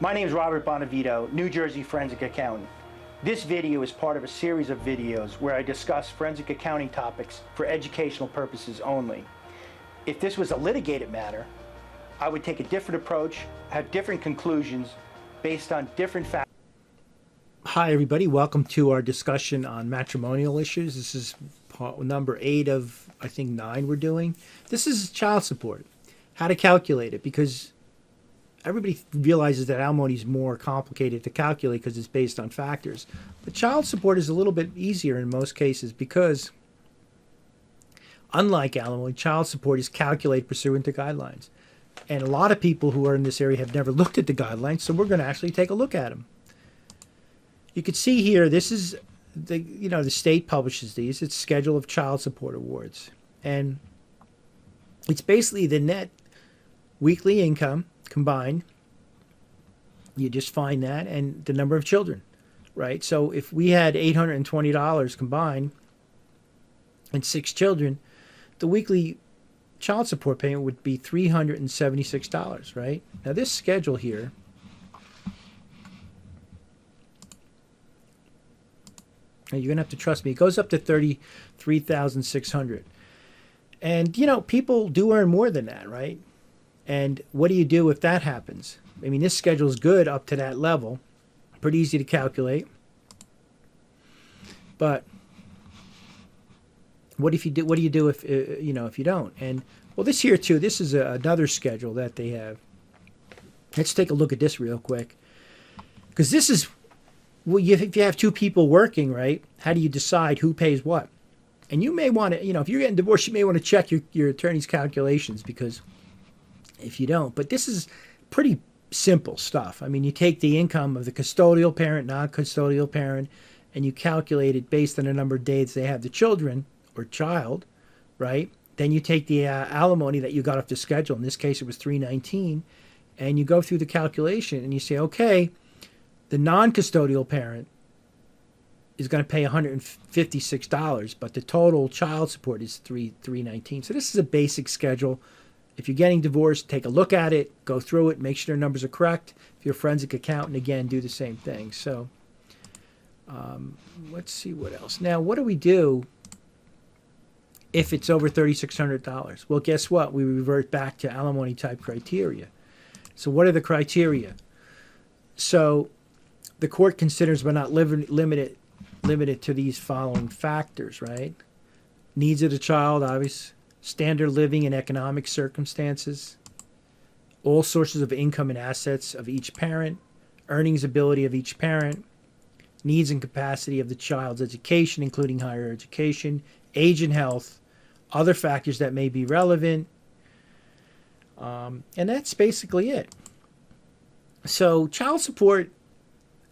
My name is Robert Bonavito, New Jersey forensic accountant. This video is part of a series of videos where I discuss forensic accounting topics for educational purposes only. If this was a litigated matter, I would take a different approach, have different conclusions based on different factors. Hi everybody, welcome to our discussion on matrimonial issues. This is part number 8 of, I think, 9 we're doing. This is child support, how to calculate it, because everybody realizes that alimony is more complicated to calculate because it's based on factors. But child support is a little bit easier in most cases because, unlike alimony, child support is calculated pursuant to guidelines. And a lot of people who are in this area have never looked at the guidelines, so we're going to actually take a look at them. You can see here, this is the state publishes these. It's Schedule of Child Support Awards. And it's basically the net weekly income combined. You just find that and the number of children, right? So if we had $820 combined and 6 children, the weekly child support payment would be $376, right? Now this schedule here, and you're going to have to trust me, it goes up to $33,600. And, people do earn more than that, right? And what do you do if that happens? I mean, this schedule is good up to that level. Pretty easy to calculate. But what do you do if if you don't? And well, this here too, this is another schedule that they have. Let's take a look at this real quick. Because this is, well, if you have 2 people working, right, how do you decide who pays what? And you may want to, if you're getting divorced, you may want to check your attorney's calculations, because if you don't. But this is pretty simple stuff. I mean, you take the income of the custodial parent, non-custodial parent, and you calculate it based on the number of days they have the children or child, right? Then you take the alimony that you got off the schedule. In this case, it was $319, and you go through the calculation and you say, okay, the non-custodial parent is going to pay $156, but the total child support is $319. So this is a basic schedule. If you're getting divorced, take a look at it, go through it, make sure your numbers are correct. If you're a forensic accountant, again, do the same thing. So let's see what else. Now, what do we do if it's over $3,600? Well, guess what? We revert back to alimony type criteria. So what are the criteria? So the court considers but not limited to these following factors, right? Needs of the child, obvious. Standard living and economic circumstances, all sources of income and assets of each parent, earnings ability of each parent, needs and capacity of the child's education, including higher education, age and health, other factors that may be relevant, and that's basically it. So child support,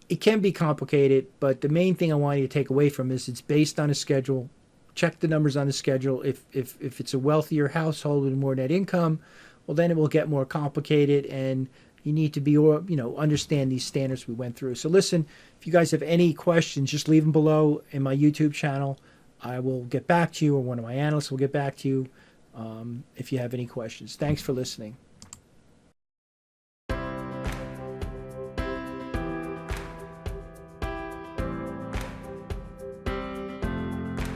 it can be complicated, but the main thing I want you to take away from this, it's based on a schedule. Check the numbers on the schedule. If it's a wealthier household with more net income, well, then it will get more complicated, and you need to be, understand these standards we went through. So listen, if you guys have any questions, just leave them below in my YouTube channel. I will get back to you, or one of my analysts will get back to you if you have any questions. Thanks for listening.